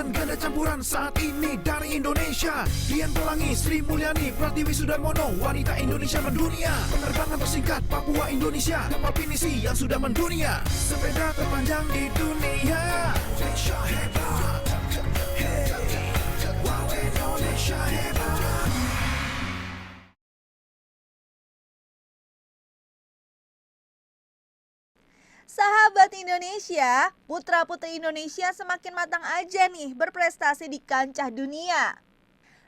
Pasangan ganda campuran saat ini dari Indonesia, Dian Pelangi, Sri Mulyani, Pratiwi Sudarmono, wanita Indonesia mendunia. Penerbangan tersingkat Papua Indonesia, kapal pinisi yang sudah mendunia. Sepeda terpanjang di dunia, Indonesia hebat. Hey, wow, Indonesia hebat. Sahabat Indonesia, putra-putri Indonesia semakin matang aja nih berprestasi di kancah dunia.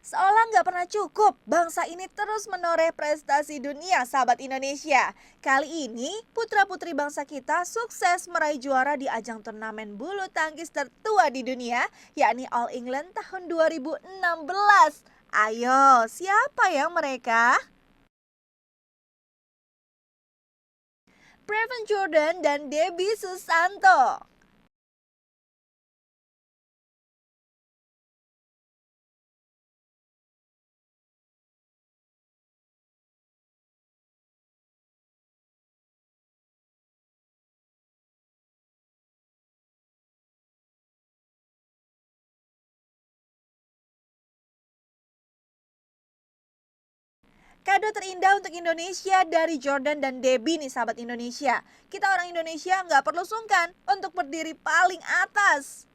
Seolah nggak pernah cukup, bangsa ini terus menoreh prestasi dunia, sahabat Indonesia. Kali ini, putra-putri bangsa kita sukses meraih juara di ajang turnamen bulu tangkis tertua di dunia, yakni All England tahun 2016. Ayo, siapa yang mereka? Prevan Jordan dan Debbie Susanto. Kado terindah untuk Indonesia dari Jordan dan Debbie nih sahabat Indonesia. Kita orang Indonesia nggak perlu sungkan untuk berdiri paling atas.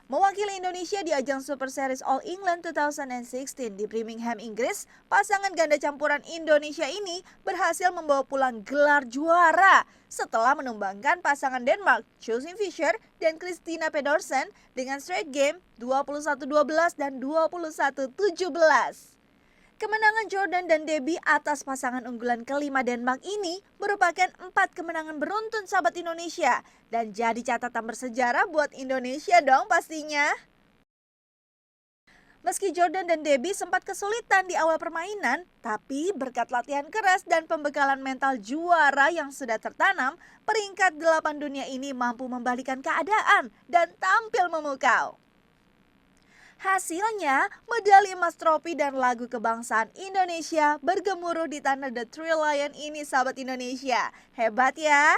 Mewakili Indonesia di ajang Super Series All England 2016 di Birmingham, Inggris, pasangan ganda campuran Indonesia ini berhasil membawa pulang gelar juara setelah menumbangkan pasangan Denmark, Josephine Fischer dan Christina Pedersen dengan straight game 21-12 dan 21-17. Kemenangan Jordan dan Debbie atas pasangan unggulan kelima Denmark ini merupakan 4 kemenangan beruntun sahabat Indonesia dan jadi catatan bersejarah buat Indonesia dong pastinya. Meski Jordan dan Debbie sempat kesulitan di awal permainan, tapi berkat latihan keras dan pembekalan mental juara yang sudah tertanam, peringkat 8 dunia ini mampu membalikan keadaan dan tampil memukau. Hasilnya, medali emas trofi dan lagu kebangsaan Indonesia bergemuruh di tanah The Three Lion ini sahabat Indonesia. Hebat ya!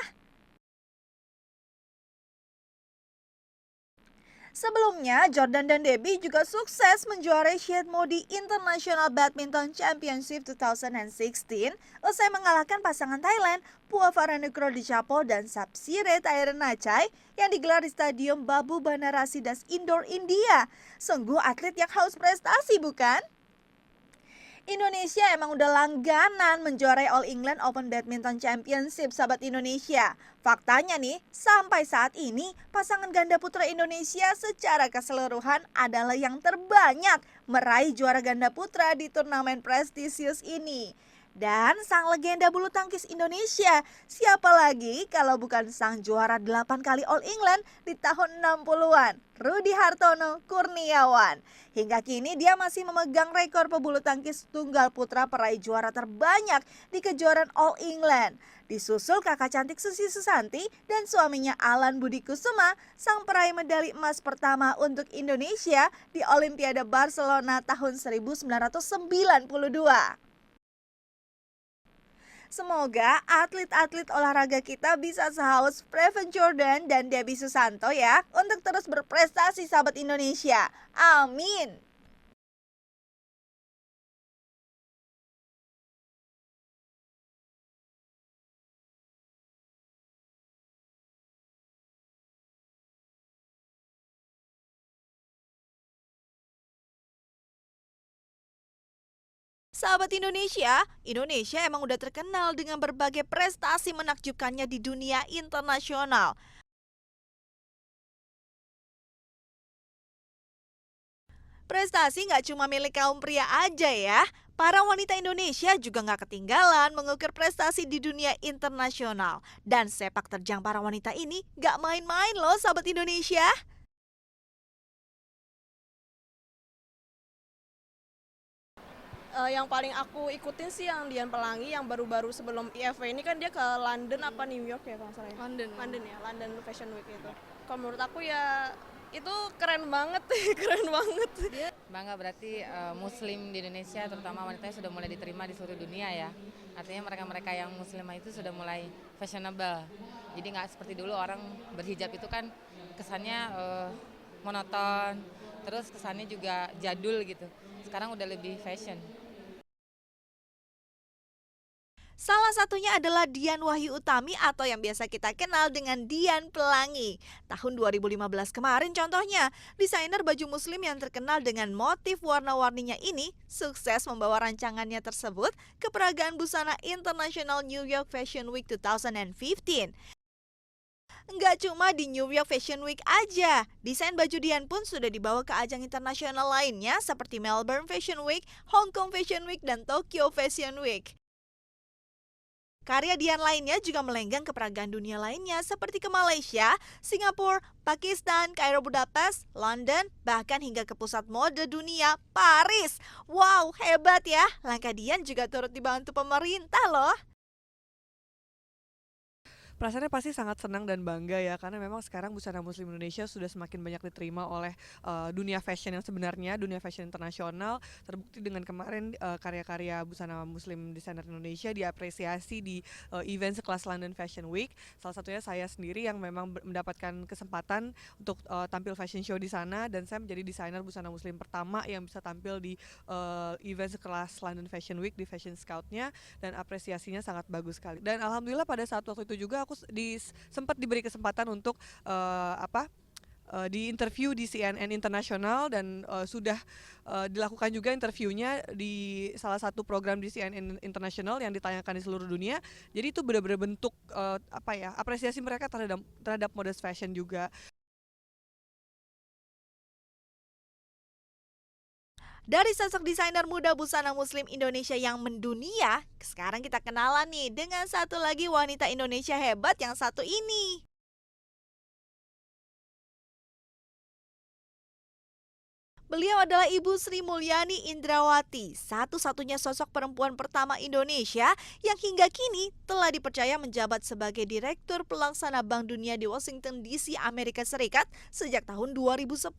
Sebelumnya, Jordan dan Debbie juga sukses menjuarai Syed Modi International Badminton Championship 2016 usai mengalahkan pasangan Thailand Pua Varanukroedichapo dan Sapsire Thairanachai yang digelar di Stadium Babu Bandara Sidas Indoor, India. Sungguh atlet yang haus prestasi, bukan? Indonesia emang udah langganan menjuarai All England Open Badminton Championship sahabat Indonesia. Faktanya nih, sampai saat ini pasangan ganda putra Indonesia secara keseluruhan adalah yang terbanyak meraih juara ganda putra di turnamen prestisius ini. Dan sang legenda bulu tangkis Indonesia, siapa lagi kalau bukan sang juara 8 kali All England di tahun 60-an, Rudi Hartono Kurniawan. Hingga kini dia masih memegang rekor pebulu tangkis tunggal putra peraih juara terbanyak di kejuaraan All England. Disusul kakak cantik Susi Susanti dan suaminya Alan Budi Kusuma, sang peraih medali emas pertama untuk Indonesia di Olimpiade Barcelona tahun 1992. Semoga atlet-atlet olahraga kita bisa sehaus Prevan Jordan dan Debbie Susanto ya untuk terus berprestasi sahabat Indonesia. Amin. Sahabat Indonesia, Indonesia emang udah terkenal dengan berbagai prestasi menakjubkannya di dunia internasional. Prestasi nggak cuma milik kaum pria aja ya. Para wanita Indonesia juga nggak ketinggalan mengukir prestasi di dunia internasional. Dan sepak terjang para wanita ini nggak main-main loh sahabat Indonesia. Yang paling aku ikutin sih yang Dian Pelangi yang baru-baru sebelum IFW ini kan dia ke London apa New York ya kalau nggak salah ya? London ya, London Fashion Week itu. Kalau menurut aku ya Itu keren banget, keren banget. Bangga berarti Muslim di Indonesia, terutama wanitanya sudah mulai diterima di seluruh dunia ya. Artinya mereka-mereka yang muslimah itu sudah mulai fashionable. Jadi nggak seperti dulu orang berhijab itu kan kesannya monoton, terus kesannya juga jadul gitu. Sekarang udah lebih fashion. Salah satunya adalah Dian Wahyu Utami atau yang biasa kita kenal dengan Dian Pelangi. Tahun 2015 kemarin contohnya, desainer baju muslim yang terkenal dengan motif warna-warninya ini sukses membawa rancangannya tersebut ke peragaan busana International New York Fashion Week 2015. Enggak cuma di New York Fashion Week aja, desain baju Dian pun sudah dibawa ke ajang internasional lainnya seperti Melbourne Fashion Week, Hong Kong Fashion Week, dan Tokyo Fashion Week. Karya Dian lainnya juga melenggang ke peragaan dunia lainnya seperti ke Malaysia, Singapura, Pakistan, Kairo Budapest, London, bahkan hingga ke pusat mode dunia, Paris. Wow, hebat ya. Langkah Dian juga turut dibantu pemerintah loh. Perasaannya pasti sangat senang dan bangga ya, karena memang sekarang busana muslim Indonesia sudah semakin banyak diterima oleh dunia fashion yang sebenarnya, dunia fashion internasional. Terbukti dengan kemarin karya-karya busana muslim desainer Indonesia diapresiasi di event sekelas London Fashion Week. Salah satunya saya sendiri yang memang mendapatkan kesempatan untuk tampil fashion show di sana, dan saya menjadi desainer busana muslim pertama yang bisa tampil di event sekelas London Fashion Week di Fashion Scout-nya, dan apresiasinya sangat bagus sekali. Dan alhamdulillah pada saat waktu itu juga aku sempat diberi kesempatan untuk di interview di CNN Internasional, dan sudah dilakukan juga interviewnya di salah satu program di CNN Internasional yang ditayangkan di seluruh dunia. Jadi itu benar-benar bentuk apresiasi mereka terhadap modest fashion juga. Dari sosok desainer muda busana muslim Indonesia yang mendunia, sekarang kita kenalan nih dengan satu lagi wanita Indonesia hebat yang satu ini. Beliau adalah Ibu Sri Mulyani Indrawati, satu-satunya sosok perempuan pertama Indonesia yang hingga kini telah dipercaya menjabat sebagai Direktur Pelaksana Bank Dunia di Washington DC, Amerika Serikat sejak tahun 2010.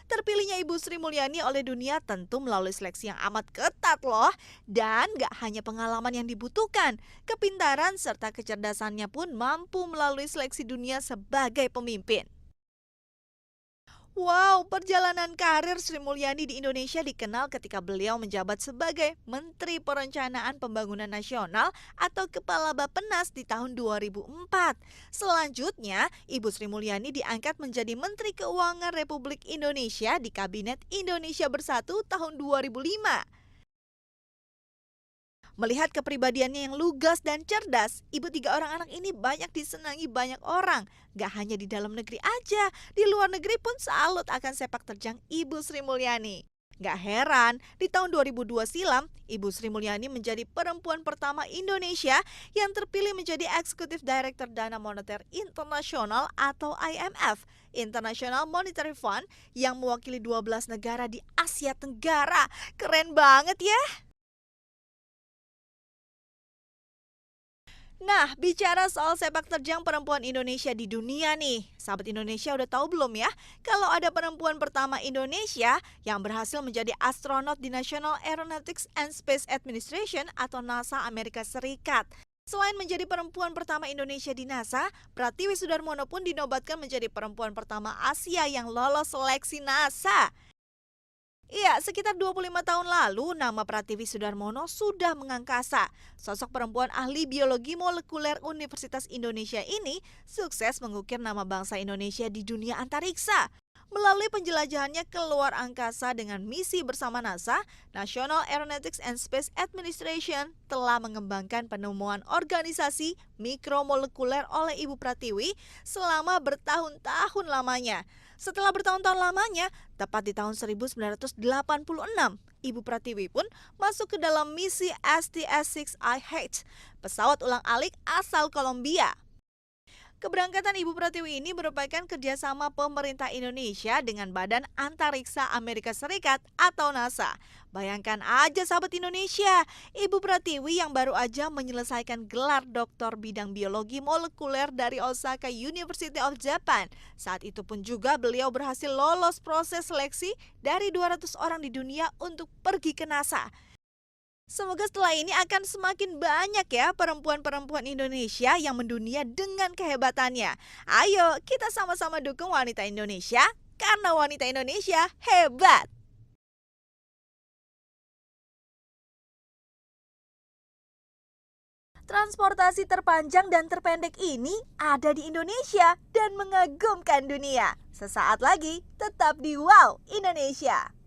Terpilihnya Ibu Sri Mulyani oleh dunia tentu melalui seleksi yang amat ketat loh. Dan gak hanya pengalaman yang dibutuhkan, kepintaran serta kecerdasannya pun mampu melalui seleksi dunia sebagai pemimpin. Wow, perjalanan karir Sri Mulyani di Indonesia dikenal ketika beliau menjabat sebagai Menteri Perencanaan Pembangunan Nasional atau Kepala Bappenas di tahun 2004. Selanjutnya, Ibu Sri Mulyani diangkat menjadi Menteri Keuangan Republik Indonesia di Kabinet Indonesia Bersatu tahun 2005. Melihat kepribadiannya yang lugas dan cerdas, ibu tiga orang anak ini banyak disenangi banyak orang. Gak hanya di dalam negeri aja, di luar negeri pun salut akan sepak terjang Ibu Sri Mulyani. Gak heran, di tahun 2002 silam, Ibu Sri Mulyani menjadi perempuan pertama Indonesia yang terpilih menjadi Eksekutif Direktur Dana Moneter Internasional atau IMF, International Monetary Fund, yang mewakili 12 negara di Asia Tenggara. Keren banget ya! Nah, bicara soal sepak terjang perempuan Indonesia di dunia nih, sahabat Indonesia udah tahu belum ya? Kalau ada perempuan pertama Indonesia yang berhasil menjadi astronot di National Aeronautics and Space Administration atau NASA Amerika Serikat. Selain menjadi perempuan pertama Indonesia di NASA, Pratiwi Sudarmono pun dinobatkan menjadi perempuan pertama Asia yang lolos seleksi NASA. Iya, sekitar 25 tahun lalu, nama Pratiwi Sudarmono sudah mengangkasa. Sosok perempuan ahli biologi molekuler Universitas Indonesia ini sukses mengukir nama bangsa Indonesia di dunia antariksa. Melalui penjelajahannya ke luar angkasa dengan misi bersama NASA, National Aeronautics and Space Administration telah mengembangkan penemuan organisasi mikromolekuler oleh Ibu Pratiwi selama bertahun-tahun lamanya. Setelah bertahun-tahun lamanya, tepat di tahun 1986, Ibu Pratiwi pun masuk ke dalam misi STS-6IH, pesawat ulang-alik asal Kolombia. Keberangkatan Ibu Pratiwi ini merupakan kerjasama pemerintah Indonesia dengan Badan Antariksa Amerika Serikat atau NASA. Bayangkan aja sahabat Indonesia, Ibu Pratiwi yang baru aja menyelesaikan gelar doktor bidang biologi molekuler dari Osaka University of Japan. Saat itu pun juga beliau berhasil lolos proses seleksi dari 200 orang di dunia untuk pergi ke NASA. Semoga setelah ini akan semakin banyak ya perempuan-perempuan Indonesia yang mendunia dengan kehebatannya. Ayo kita sama-sama dukung wanita Indonesia karena wanita Indonesia hebat. Transportasi terpanjang dan terpendek ini ada di Indonesia dan mengagumkan dunia. Sesaat lagi tetap di Wow Indonesia.